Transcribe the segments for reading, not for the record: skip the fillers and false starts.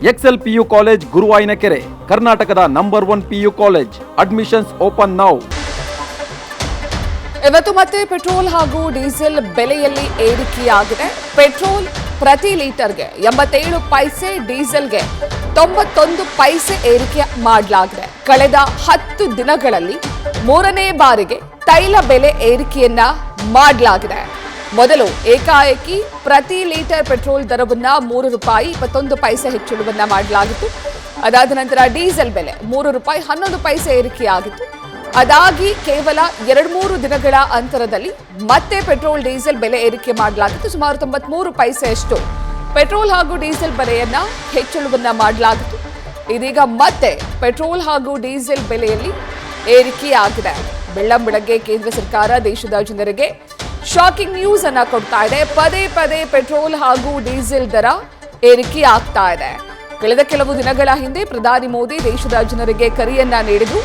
Excel PU college ಗುರುವಾಯಿನಕೆರೆ, ಕರ್ನಾಟಕದ number 1 PU college. Admissions open now. ಇವತ್ತು ಮತ್ತೆ ಪೆಟ್ರೋಲ್ ಹಾಗೂ ಡೀಸೆಲ್ ಬೆಲೆಯಲ್ಲಿ ಏರಿಕೆಯಾಗಿದೆ. ಪೆಟ್ರೋಲ್ ಪ್ರತಿ ಲೀಟರ್ಗೆ 87 ಪೈಸೆ, ಡೀಸೆಲ್ಗೆ 91 ಪೈಸೆ ಏರಿಕೆ ಮಾಡಲಾಗಿದೆ. ಕಳೆದ 10 ದಿನಗಳಲ್ಲಿ 3ನೇ ಬಾರಿಗೆ ತೈಲ ಬೆಲೆ ಏರಿಕೆಯನ್ನ ಮಾಡಲಾಗಿದೆ. ಮೊದಲು ಏಕಾಏಕಿ ಪ್ರತಿ ಲೀಟರ್ ಪೆಟ್ರೋಲ್ ದರವನ್ನ ₹3.21 ಹೆಚ್ಚಳವನ್ನ ಮಾಡಲಾಗಿತ್ತು. ಅದಾದ ನಂತರ ಡೀಸೆಲ್ ಬೆಲೆ ₹3.11 ಏರಿಕೆಯಾಗಿತ್ತು. ಅದಾಗಿ ಕೇವಲ 2-3 ದಿನಗಳ ಅಂತರದಲ್ಲಿ ಮತ್ತೆ ಪೆಟ್ರೋಲ್ ಡೀಸೆಲ್ ಬೆಲೆ ಏರಿಕೆ ಮಾಡಲಾಗಿತ್ತು. ಸುಮಾರು 93 ಪೈಸೆಯಷ್ಟು ಪೆಟ್ರೋಲ್ ಹಾಗೂ ಡೀಸೆಲ್ ಬೆಲೆಯನ್ನ ಹೆಚ್ಚಳವನ್ನ ಮಾಡಲಾಗಿತ್ತು. ಇದೀಗ ಮತ್ತೆ ಪೆಟ್ರೋಲ್ ಹಾಗೂ ಡೀಸೆಲ್ ಬೆಲೆಯಲ್ಲಿ ಏರಿಕೆಯಾಗಿದೆ. ಬೆಳ್ಳಂಬೆಳಗ್ಗೆ ಕೇಂದ್ರ ಸರ್ಕಾರ ದೇಶದ ಜನರಿಗೆ ಶಾಕಿಂಗ್ ನ್ಯೂಸ್ ಅನ್ನ ಕೊಡ್ತಾ ಇದೆ. ಪದೇ ಪದೇ ಪೆಟ್ರೋಲ್ ಹಾಗೂ ಡೀಸೆಲ್ ದರ ಏರಿಕೆ ಆಗ್ತಾ ಇದೆ. ಕಳೆದ ಕೆಲವು ದಿನಗಳ ಹಿಂದೆ ಪ್ರಧಾನಿ ಮೋದಿ ದೇಶದ ಜನರಿಗೆ ಕರೆಯನ್ನ ನೀಡಿದ್ರು.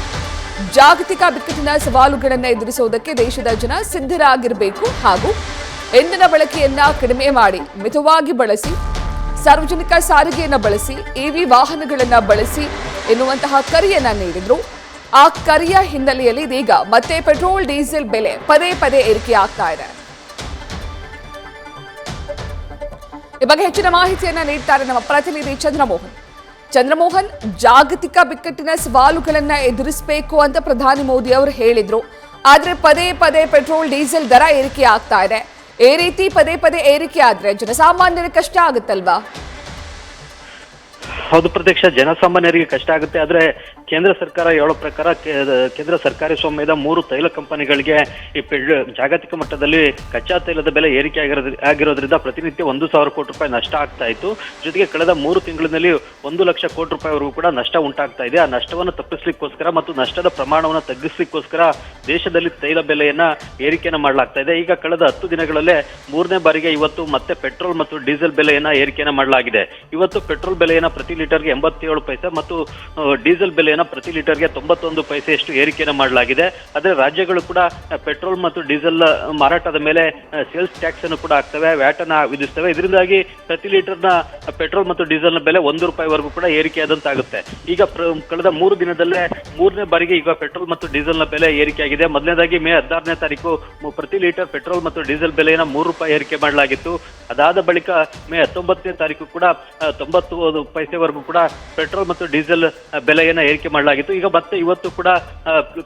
ಜಾಗತಿಕ ಬಿಕ್ಕಟ್ಟಿನ ಸವಾಲುಗಳನ್ನು ಎದುರಿಸುವುದಕ್ಕೆ ದೇಶದ ಜನ ಸಿದ್ಧರಾಗಿರಬೇಕು ಹಾಗೂ ಇಂಧನ ಬಳಕೆಯನ್ನ ಕಡಿಮೆ ಮಾಡಿ ಮಿತವಾಗಿ ಬಳಸಿ, ಸಾರ್ವಜನಿಕ ಸಾರಿಗೆಯನ್ನ ಬಳಸಿ, ಇವಿ ವಾಹನಗಳನ್ನ ಬಳಸಿ ಎನ್ನುವಂತಹ ಕರೆಯನ್ನ ನೀಡಿದ್ರು. ಆ ಕರೆಯ ಹಿನ್ನೆಲೆಯಲ್ಲಿ ಇದೀಗ ಮತ್ತೆ ಪೆಟ್ರೋಲ್ ಡೀಸೆಲ್ ಬೆಲೆ ಪದೇ ಪದೇ ಏರಿಕೆ ಆಗ್ತಾ ಇದೆ. ಈ ಬಗ್ಗೆ ಹೆಚ್ಚಿನ ಮಾಹಿತಿಯನ್ನ ನೀಡ್ತಾರೆ ನಮ್ಮ ಪ್ರತಿನಿಧಿ ಚಂದ್ರಮೋಹನ್. ಜಾಗತಿಕ ಬಿಕ್ಕಟ್ಟಿನ ಸವಾಲುಗಳನ್ನ ಎದುರಿಸಬೇಕು ಅಂತ ಪ್ರಧಾನಿ ಮೋದಿ ಅವರು ಹೇಳಿದ್ರು. ಆದ್ರೆ ಪದೇ ಪದೇ ಪೆಟ್ರೋಲ್ ಡೀಸೆಲ್ ದರ ಏರಿಕೆ ಆಗ್ತಾ ಇದೆ. ಈ ರೀತಿ ಪದೇ ಪದೇ ಏರಿಕೆ ಆದ್ರೆ ಜನಸಾಮಾನ್ಯರಿಗೆ ಕಷ್ಟ ಆಗುತ್ತಲ್ವಾ? ಹೌದು ಪ್ರತ್ಯಕ್ಷ, ಜನಸಾಮಾನ್ಯರಿಗೆ ಕಷ್ಟ ಆಗುತ್ತೆ. ಆದ್ರೆ ಕೇಂದ್ರ ಸರ್ಕಾರ ಹೇಳೋ ಪ್ರಕಾರ ಕೇಂದ್ರ ಸರ್ಕಾರಿ ಸ್ವಾಮ್ಯದ 3 ತೈಲ ಕಂಪನಿಗಳಿಗೆ ಈ ಜಾಗತಿಕ ಮಟ್ಟದಲ್ಲಿ ಕಚ್ಚಾ ತೈಲದ ಬೆಲೆ ಏರಿಕೆ ಆಗಿರೋದ್ರಿಂದ ಪ್ರತಿನಿತ್ಯ 1,000 ಕೋಟಿ ರೂಪಾಯಿ ನಷ್ಟ ಆಗ್ತಾ ಇತ್ತು. ಜೊತೆಗೆ ಕಳೆದ 3 ತಿಂಗಳಿನಲ್ಲಿ 1 ಲಕ್ಷ ಕೋಟಿ ರೂಪಾಯಿವರೆಗೂ ಕೂಡ ನಷ್ಟ ಉಂಟಾಗ್ತಾ ಇದೆ. ಆ ನಷ್ಟವನ್ನು ತಪ್ಪಿಸ್ಲಿಕ್ಕೋಸ್ಕರ ಮತ್ತು ನಷ್ಟದ ಪ್ರಮಾಣವನ್ನು ತಗ್ಗಿಸ್ಲಿಕ್ಕೋಸ್ಕರ ದೇಶದಲ್ಲಿ ತೈಲ ಬೆಲೆಯನ್ನ ಏರಿಕೆಯನ್ನ ಮಾಡಲಾಗ್ತಾ ಇದೆ. ಈಗ ಕಳೆದ 10 ದಿನಗಳಲ್ಲೇ 3ನೇ ಬಾರಿಗೆ ಇವತ್ತು ಮತ್ತೆ ಪೆಟ್ರೋಲ್ ಮತ್ತು ಡೀಸೆಲ್ ಬೆಲೆಯನ್ನ ಏರಿಕೆಯನ್ನ ಮಾಡಲಾಗಿದೆ. ಇವತ್ತು ಪೆಟ್ರೋಲ್ ಬೆಲೆಯನ್ನ ಪ್ರತಿ ಲೀಟರ್ಗೆ 87 ಪೈಸೆ ಮತ್ತು ಡೀಸೆಲ್ ಬೆಲೆಯನ್ನ ಪ್ರತಿ ಲೀಟರ್ಗೆ 91 ಪೈಸೆಯಷ್ಟು ಏರಿಕೆಯನ್ನು ಮಾಡಲಾಗಿದೆ. ಆದರೆ ರಾಜ್ಯಗಳು ಕೂಡ ಪೆಟ್ರೋಲ್ ಮತ್ತು ಡೀಸೆಲ್ ಮಾರಾಟದ ಮೇಲೆ ಸೇಲ್ಸ್ ಟ್ಯಾಕ್ಸ್ ಅನ್ನು ಕೂಡ ಹಾಕ್ತವೆ, ವ್ಯಾಟ್ ಅನ್ನ ವಿಧಿಸ್ತವೆ. ಇದರಿಂದಾಗಿ ಪ್ರತಿ ಲೀಟರ್ನ ಪೆಟ್ರೋಲ್ ಮತ್ತು ಡೀಸೆಲ್ನ ಬೆಲೆ ₹1 ಕೂಡ ಏರಿಕೆಯಾದಂತಾಗುತ್ತೆ. ಈಗ ಕಳೆದ 3 ದಿನದಲ್ಲೇ 3ನೇ ಬಾರಿಗೆ ಈಗ ಪೆಟ್ರೋಲ್ ಮತ್ತು ಡೀಸೆಲ್ನ ಬೆಲೆ ಏರಿಕೆಯಾಗಿದೆ. ಮೊದಲನೇದಾಗಿ ಮೇ 16ನೇ ತಾರೀಕು ಪ್ರತಿ ಲೀಟರ್ ಪೆಟ್ರೋಲ್ ಮತ್ತು ಡೀಸೆಲ್ ಬೆಲೆಯನ್ನು ₹3 ಏರಿಕೆ ಮಾಡಲಾಗಿತ್ತು. ಅದಾದ ಬಳಿಕ ಮೇ 19ನೇ ತಾರೀಕು ಕೂಡ 90 ಪೈಸೆವರೆಗೂ ಕೂಡ ಪೆಟ್ರೋಲ್ ಮತ್ತು ಡೀಸೆಲ್ ಬೆಲೆಯನ್ನ ಏರಿಕೆ ಮಾಡಲಾಗಿತ್ತು. ಈಗ ಮತ್ತೆ ಇವತ್ತು ಕೂಡ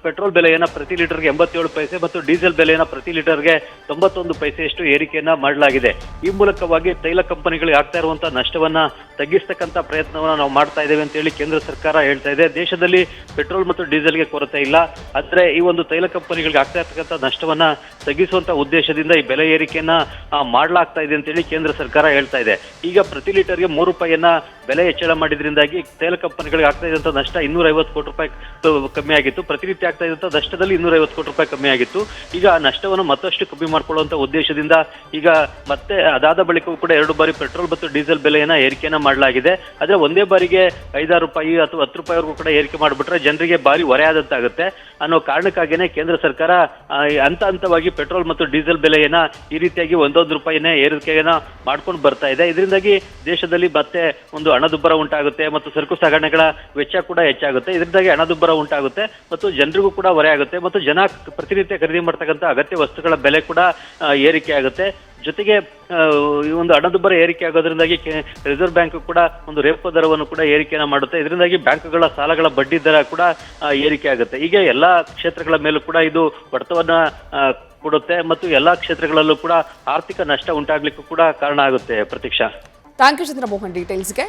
ಪೆಟ್ರೋಲ್ ಬೆಲೆಯನ್ನ ಪ್ರತಿ ಲೀಟರ್ಗೆ 87 ಪೈಸೆ ಮತ್ತು ಡೀಸೆಲ್ ಬೆಲೆಯನ್ನ ಪ್ರತಿ ಲೀಟರ್ಗೆ 91 ಪೈಸೆಯಷ್ಟು ಏರಿಕೆಯನ್ನ ಮಾಡಲಾಗಿದೆ. ಈ ಮೂಲಕವಾಗಿ ತೈಲ ಕಂಪನಿಗಳಿಗೆ ಆಗ್ತಾ ಇರುವಂತಹ ನಷ್ಟವನ್ನ ತಗ್ಗಿಸ್ತಕ್ಕಂಥ ಪ್ರಯತ್ನವನ್ನ ನಾವು ಮಾಡ್ತಾ ಇದ್ದೇವೆ ಅಂತ ಹೇಳಿ ಕೇಂದ್ರ ಸರ್ಕಾರ ಹೇಳ್ತಾ ಇದೆ. ದೇಶದಲ್ಲಿ ಪೆಟ್ರೋಲ್ ಮತ್ತು ಡೀಸೆಲ್ಗೆ ಕೊರತೆ ಇಲ್ಲ, ಆದ್ರೆ ಈ ಒಂದು ತೈಲ ಕಂಪನಿಗಳಿಗೆ ಆಗ್ತಾ ಇರ್ತಕ್ಕಂಥ ನಷ್ಟವನ್ನ ತಗ್ಗಿಸುವಂತ ಉದ್ದೇಶದಿಂದ ಈ ಬೆಲೆ ಏರಿಕೆಯನ್ನ ಮಾಡಲಾಗ್ತಾ ಇದೆ ಅಂತ ಹೇಳಿ ಕೇಂದ್ರ ಸರ್ಕಾರ ಹೇಳ್ತಾ ಇದೆ. ಈಗ ಪ್ರತಿ ಲೀಟರ್ಗೆ ₹3 ಬೆಲೆ ಹೆಚ್ಚಳ ಮಾಡಿದ್ರಿಂದಾಗಿ ತೈಲ ಕಂಪನಿಗಳಿಗೆ ಆಗ್ತಾ ಇದ್ದಂತ ನಷ್ಟ 250 ಕೋಟಿ ರೂಪಾಯಿ ಕಮ್ಮಿ ಆಗಿತ್ತು. ಪ್ರತಿನಿತ್ಯ ಆಗ್ತಾ ಇದ್ದಂತ ನಷ್ಟದಲ್ಲಿ 250 ಕೋಟಿ ರೂಪಾಯಿ ಕಮ್ಮಿ ಆಗಿತ್ತು. ಈಗ ಆ ನಷ್ಟವನ್ನು ಮತ್ತಷ್ಟು ಕಮ್ಮಿ ಮಾಡಿಕೊಳ್ಳುವಂತ ಉದ್ದೇಶದಿಂದ ಈಗ ಮತ್ತೆ ಅದಾದ ಬಳಿಕವೂ ಕೂಡ 2 ಬಾರಿ ಪೆಟ್ರೋಲ್ ಮತ್ತು ಡೀಸೆಲ್ ಬೆಲೆಯನ್ನ ಏರಿಕೆಯನ್ನ ಮಾಡಲಾಗಿದೆ. ಆದ್ರೆ ಒಂದೇ ಬಾರಿಗೆ ₹5 ಅಥವಾ ₹10ವರೆಗೂ ಕೂಡ ಏರಿಕೆ ಮಾಡಿಬಿಟ್ರೆ ಜನರಿಗೆ ಭಾರಿ ಹೊರೆ ಆದಂತಾಗುತ್ತೆ ಅನ್ನೋ ಕಾರಣಕ್ಕಾಗಿಯೇ ಕೇಂದ್ರ ಸರ್ಕಾರ ಹಂತ ಹಂತವಾಗಿ ಪೆಟ್ರೋಲ್ ಮತ್ತು ಡೀಸೆಲ್ ಬೆಲೆಯನ್ನ ಈ ರೀತಿಯಾಗಿ ₹1 ಏರಿಕೆಯನ್ನ ಮಾಡ್ಕೊಂಡು ಬರ್ತಾ ಇದೆ. ಇದರಿಂದಾಗಿ ದೇಶದಲ್ಲಿ ಮತ್ತೆ ಒಂದು ಹಣದುಬ್ಬರ ಉಂಟಾಗುತ್ತೆ ಮತ್ತು ಸರಕು ಸಾಗಣೆಗಳ ವೆಚ್ಚ ಕೂಡ ಹೆಚ್ಚಾಗುತ್ತೆ. ಇದರಿಂದಾಗಿ ಹಣದುಬ್ಬರ ಉಂಟಾಗುತ್ತೆ ಮತ್ತು ಜನರಿಗೂ ಕೂಡ ಹೊರೆ ಆಗುತ್ತೆ ಮತ್ತು ಜನ ಪ್ರತಿನಿತ್ಯ ಖರೀದಿ ಮಾಡ್ತಕ್ಕಂಥ ಅಗತ್ಯ ವಸ್ತುಗಳ ಬೆಲೆ ಕೂಡ ಏರಿಕೆ ಆಗುತ್ತೆ. ಜೊತೆಗೆ ಈ ಒಂದು ಹಣದುಬ್ಬರ ಏರಿಕೆ ಆಗೋದ್ರಿಂದಾಗಿ ರಿಸರ್ವ್ ಬ್ಯಾಂಕ್ ಕೂಡ ಒಂದು ರೆಪೋ ದರವನ್ನು ಕೂಡ ಏರಿಕೆಯನ್ನ ಮಾಡುತ್ತೆ. ಇದರಿಂದಾಗಿ ಬ್ಯಾಂಕ್ಗಳ ಸಾಲಗಳ ಬಡ್ಡಿ ದರ ಕೂಡ ಏರಿಕೆ ಆಗುತ್ತೆ. ಹೀಗೆ ಎಲ್ಲಾ ಕ್ಷೇತ್ರಗಳ ಮೇಲೂ ಕೂಡ ಇದು ಹೊಡೆತವನ್ನ ಕೊಡುತ್ತೆ ಮತ್ತು ಎಲ್ಲಾ ಕ್ಷೇತ್ರಗಳಲ್ಲೂ ಕೂಡ ಆರ್ಥಿಕ ನಷ್ಟ ಉಂಟಾಗ್ಲಿಕ್ಕೂ ಕೂಡ ಕಾರಣ ಆಗುತ್ತೆ. ಪ್ರತೀಕ್ಷಾ, ಥ್ಯಾಂಕ್ ಯು ಚಂದ್ರಮೋಹನ್ ಡೀಟೇಲ್ಸ್ಗೆ.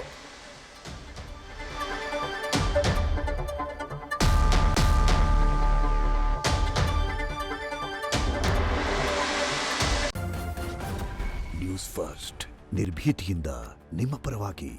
ನ್ಯೂಸ್ ಫಸ್ಟ್ ನಿರ್ಭೀತಿಯಿಂದ ನಿಮ್ಮ ಪರವಾಗಿ.